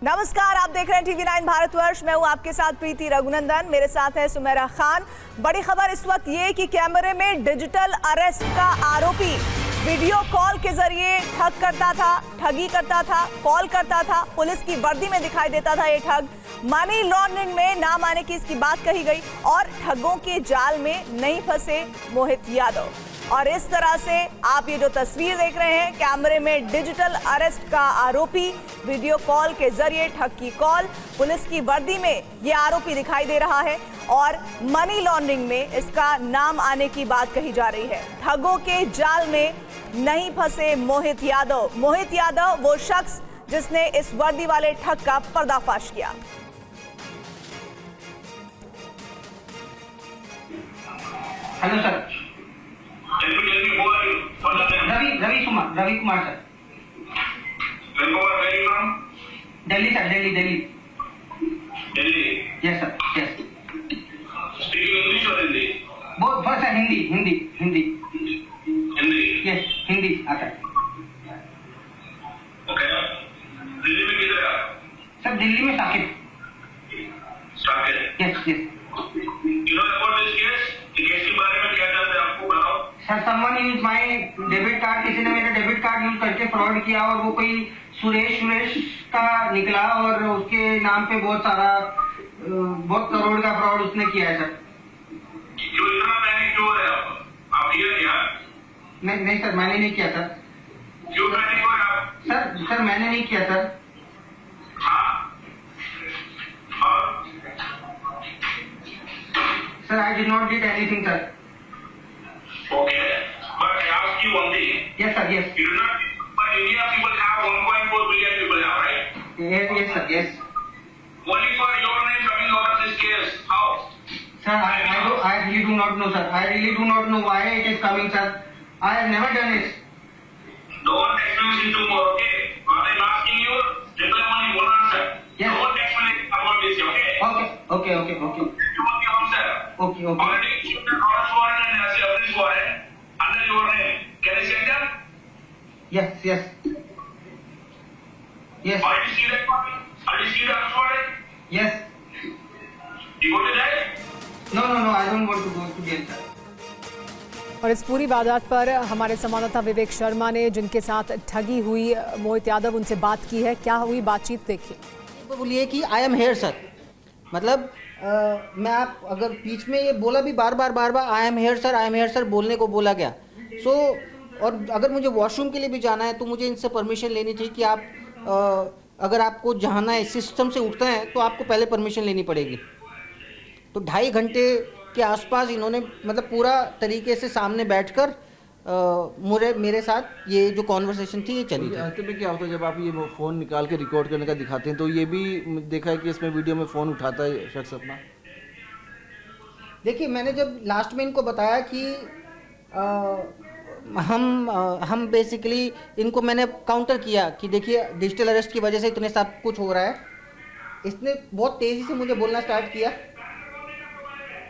नमस्कार, आप देख रहे हैं TV9 भारतवर्ष। मैं हूं आपके साथ प्रीति रघुनंदन, मेरे साथ है सुमेरा खान। बड़ी खबर इस वक्त ये कि कैमरे में डिजिटल अरेस्ट का आरोपी वीडियो कॉल के जरिए ठग करता था, ठगी करता था, कॉल करता था, पुलिस की वर्दी में दिखाई देता था ये ठग। मनी लॉन्ड्रिंग में नाम आने की इसकी बात कही गई और ठगों के जाल में नहीं फंसे मोहित यादव। और इस तरह से आप ये जो तस्वीर देख रहे हैं, कैमरे में डिजिटल अरेस्ट का आरोपी वीडियो कॉल के जरिए ठग की कॉल, पुलिस की वर्दी में ये आरोपी दिखाई दे रहा है और मनी लॉन्ड्रिंग में इसका नाम आने की बात कही जा रही है। ठगों के जाल में नहीं फंसे मोहित यादव। मोहित यादव वो शख्स जिसने इस वर्दी वाले ठग का पर्दाफाश किया। Hello sir, Ravi Kumar sir. Delhi sir, Delhi. Yes sir, yes. Both sir, Hindi. Yes, Hindi आता है। ओके, दिल्ली में किधर है आप? सर दिल्ली में Saqib. Yes. You know about this case? Case के बारे में क्या जानते हैं, आपको बताओ। Sir someone use my debit card, किसी ने मेरा डेबिट कार्ड यूज करके फ्रॉड किया और वो कोई सुरेश का निकला और उसके नाम पे बहुत करोड़ का फ्रॉड उसने किया है सर। जो इतना पैनिक क्यों हो रहे हैं आप ये क्या? नहीं सर, मैंने नहीं किया सर। क्यों पैनिक हो रहे हैं आप? सर मैंने नहीं किया sir. Sir, I did not did anything, sir. Okay, but I ask you one thing. Yes, sir. Yes. You do not. But India people have 1.4 billion people now, right? Yes, sir. Yes. Only for your name coming out of this case. How? Sir, I really do not know, sir. I really do not know why it is coming, sir. I have never done it. Don't explain to more, okay? What I'm asking you, reply only one answer. Yes. Don't explain about this, okay? Okay. You want the answer? Okay. Already issued an arrest warrant and as a arrest warrant under your name. Can I send them? Yes. Are you see that copy? Are you see the arrest warrant? Yes. You go to that? No. I don't want to go to jail, sir. और इस पूरी वारदात पर हमारे संवाददाता विवेक शर्मा ने जिनके साथ ठगी हुई मोहित यादव, उनसे बात की है। क्या हुई बातचीत, देखिए। तो बोलिए कि आई एम हेयर सर, मतलब मैं आप अगर बीच में ये बोला भी बार बार आई एम हेयर सर बोलने को बोला गया। और अगर मुझे वॉशरूम के लिए भी जाना है तो मुझे इनसे परमिशन लेनी चाहिए कि आप अगर आपको जाना है, सिस्टम से उठना है तो आपको पहले परमिशन लेनी पड़ेगी। तो 2.5 घंटे के आसपास इन्होंने मतलब पूरा तरीके से सामने बैठकर मेरे साथ ये जो कॉन्वर्सेशन थी ये चली थी। अंत में क्या होता है जब आप ये फ़ोन निकाल के रिकॉर्ड करने का दिखाते हैं तो ये भी देखा है कि इसमें वीडियो में फ़ोन उठाता है शख्स अपना। देखिए, मैंने जब लास्ट में इनको बताया कि हम बेसिकली इनको मैंने काउंटर किया कि देखिए डिजिटल अरेस्ट की वजह से इतने सब कुछ हो रहा है। इसने बहुत तेज़ी से मुझे बोलना स्टार्ट किया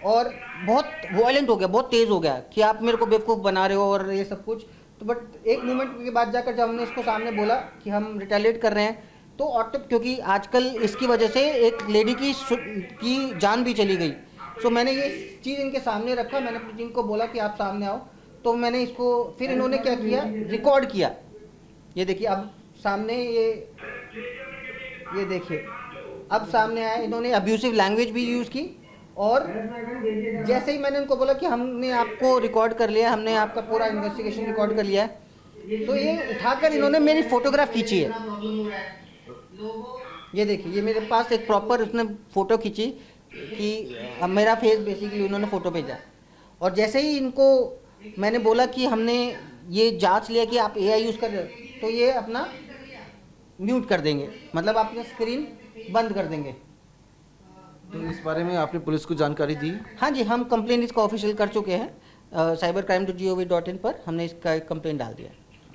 और बहुत वायलेंट हो गया, बहुत तेज़ हो गया कि आप मेरे को बेवकूफ़ बना रहे हो और ये सब कुछ। तो बट एक मोमेंट के बाद जाकर जब हमने इसको सामने बोला कि हम रिटेलिएट कर रहे हैं तो क्योंकि आजकल इसकी वजह से एक लेडी की जान भी चली गई। सो मैंने ये चीज़ इनके सामने रखा, मैंने इनको बोला कि आप सामने आओ। तो मैंने इसको फिर इन्होंने क्या किया, रिकॉर्ड किया। ये देखिए अब सामने ये देखिए अब सामने आया। इन्होंने अब्यूसिव लैंग्वेज भी यूज़ की और जैसे ही मैंने उनको बोला कि हमने आपको रिकॉर्ड कर लिया, हमने आपका पूरा इन्वेस्टिगेशन रिकॉर्ड कर लिया है, तो ये उठाकर इन्होंने मेरी फ़ोटोग्राफ खींची है। ये देखिए, ये मेरे पास एक प्रॉपर उसने फ़ोटो खींची कि अब मेरा फेस बेसिकली उन्होंने फ़ोटो भेजा। और जैसे ही इनको मैंने बोला कि हमने ये जांच लिया कि आप AI यूज़ कर रहे हो, तो ये अपना म्यूट कर देंगे, मतलब अपना स्क्रीन बंद कर देंगे। तो इस बारे में आपने पुलिस को जानकारी दी? हाँ जी, हम कंप्लेंट इसको ऑफिशियल कर चुके हैं। cybercrime.gov.in पर हमने इसका कंप्लेंट डाल दिया।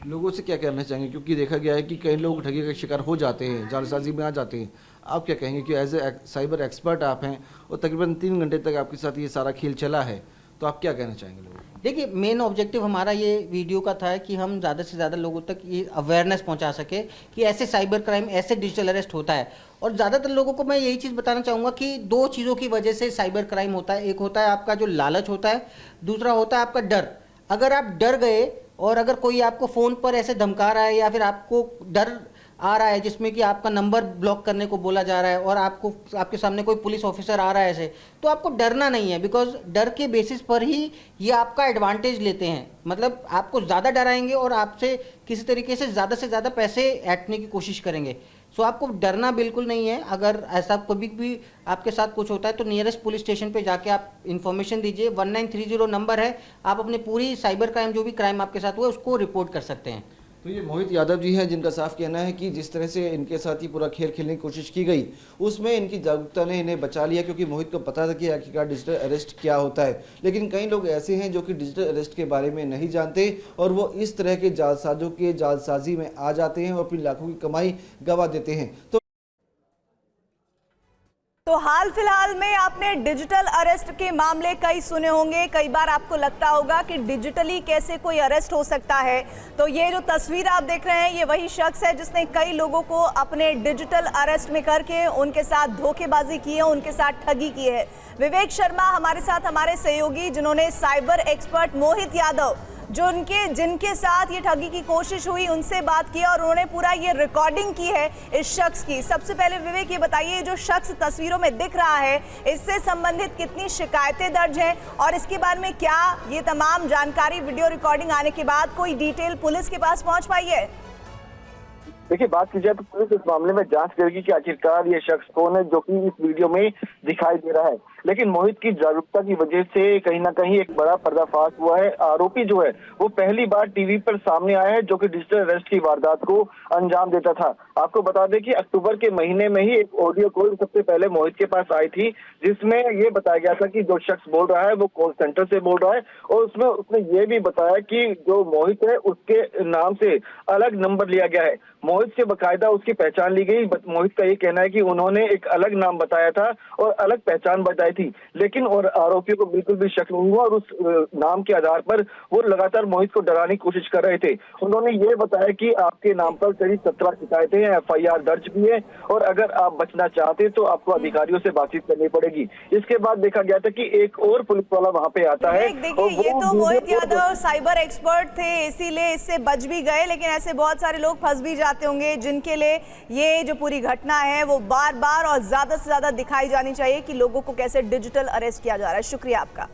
लोगों से क्या कहना चाहेंगे, क्योंकि देखा गया है कि कई लोग ठगी का शिकार हो जाते हैं, जालसाजी में आ जाते हैं। आप क्या कहेंगे कि एज ए साइबर एक्सपर्ट आप हैं और तकरीबन 3 घंटे तक आपके साथ ये सारा खेल चला है, तो आप क्या कहना चाहेंगे लोगों को? देखिए, मेन ऑब्जेक्टिव हमारा ये वीडियो का था कि हम ज़्यादा से ज़्यादा लोगों तक ये अवेयरनेस पहुंचा सके कि ऐसे साइबर क्राइम, ऐसे डिजिटल अरेस्ट होता है। और ज़्यादातर लोगों को मैं यही चीज़ बताना चाहूँगा कि 2 चीज़ों की वजह से साइबर क्राइम होता है। एक होता है आपका जो लालच होता है, दूसरा होता है आपका डर। अगर आप डर गए और अगर कोई आपको फ़ोन पर ऐसे धमका रहा है या फिर आपको डर आ रहा है जिसमें कि आपका नंबर ब्लॉक करने को बोला जा रहा है और आपके सामने कोई पुलिस ऑफिसर आ रहा है ऐसे, तो आपको डरना नहीं है, बिकॉज डर के बेसिस पर ही ये आपका एडवांटेज लेते हैं। मतलब आपको ज़्यादा डराएंगे और आपसे किसी तरीके से ज़्यादा पैसे ऐंठने की कोशिश करेंगे। सो आपको डरना बिल्कुल नहीं है। अगर ऐसा कभी भी आपके साथ कुछ होता है तो नियरेस्ट पुलिस स्टेशन पे जाके आप इन्फॉर्मेशन दीजिए। 1930 नंबर है, आप अपनी पूरी साइबर क्राइम, जो भी क्राइम आपके साथ हुआ है, उसको रिपोर्ट कर सकते हैं। तो ये मोहित यादव जी हैं, जिनका साफ कहना है कि जिस तरह से इनके साथ ही पूरा खेल खेलने की कोशिश की गई, उसमें इनकी जागरूकता ने इन्हें बचा लिया, क्योंकि मोहित को पता था कि आखिरकार डिजिटल अरेस्ट क्या होता है। लेकिन कई लोग ऐसे हैं जो कि डिजिटल अरेस्ट के बारे में नहीं जानते और वो इस तरह के जालसाजों के जालसाजी में आ जाते हैं और अपनी लाखों की कमाई गंवा देते हैं। तो हाल फिलहाल में आपने डिजिटल अरेस्ट के मामले कई सुने होंगे। कई बार आपको लगता होगा कि डिजिटली कैसे कोई अरेस्ट हो सकता है। तो ये जो तस्वीर आप देख रहे हैं, ये वही शख्स है जिसने कई लोगों को अपने डिजिटल अरेस्ट में करके उनके साथ धोखेबाजी की है, उनके साथ ठगी की है। विवेक शर्मा हमारे साथ, हमारे सहयोगी, जिन्होंने साइबर एक्सपर्ट मोहित यादव, जिनके साथ ये ठगी की कोशिश हुई, उनसे बात की और उन्होंने पूरा ये रिकॉर्डिंग की है इस शख्स की। सबसे पहले विवेक ये बताइए, जो शख्स तस्वीरों में दिख रहा है, इससे संबंधित कितनी शिकायतें दर्ज हैं और इसके बारे में क्या ये तमाम जानकारी वीडियो रिकॉर्डिंग आने के बाद कोई डिटेल पुलिस के पास पहुंच पाई है? देखिए, बात की जाए तो पुलिस इस मामले में जांच करेगी कि आखिरकार ये शख्स कौन है जो कि इस वीडियो में दिखाई दे रहा है। लेकिन मोहित की जागरूकता की वजह से कहीं ना कहीं एक बड़ा पर्दाफाश हुआ है। आरोपी जो है वो पहली बार टीवी पर सामने आया है, जो कि डिजिटल अरेस्ट की वारदात को अंजाम देता था। आपको बता दें कि अक्टूबर के महीने में ही एक ऑडियो कॉल सबसे पहले मोहित के पास आई थी, जिसमें ये बताया गया था कि जो शख्स बोल रहा है वो कॉल सेंटर से बोल रहा है और उसमें उसने ये भी बताया कि जो मोहित है उसके नाम से अलग नंबर लिया गया है। मोहित से बकायदा उसकी पहचान ली गई। मोहित का ये कहना है कि उन्होंने एक अलग नाम बताया था और अलग पहचान बताई थी, लेकिन और आरोपियों को बिल्कुल भी शक नहीं हुआ और उस नाम के आधार पर वो लगातार मोहित को डराने की कोशिश कर रहे थे। उन्होंने ये बताया कि आपके नाम पर करीब 17 शिकायतें हैं, FIR दर्ज भी है और अगर आप बचना चाहते तो आपको अधिकारियों से बातचीत करनी पड़ेगी। इसके बाद देखा गया था कि एक और पुलिस वाला वहाँ पे आता है। देखिए, ये तो मोहित यादव साइबर एक्सपर्ट थे, इसीलिए इससे बच भी गए, लेकिन ऐसे बहुत सारे लोग फंस भी जाते होंगे जिनके लिए ये जो पूरी घटना है वो बार बार और ज्यादा से ज्यादा दिखाई जानी चाहिए कि लोगों को कैसे डिजिटल अरेस्ट किया जा रहा है। शुक्रिया आपका।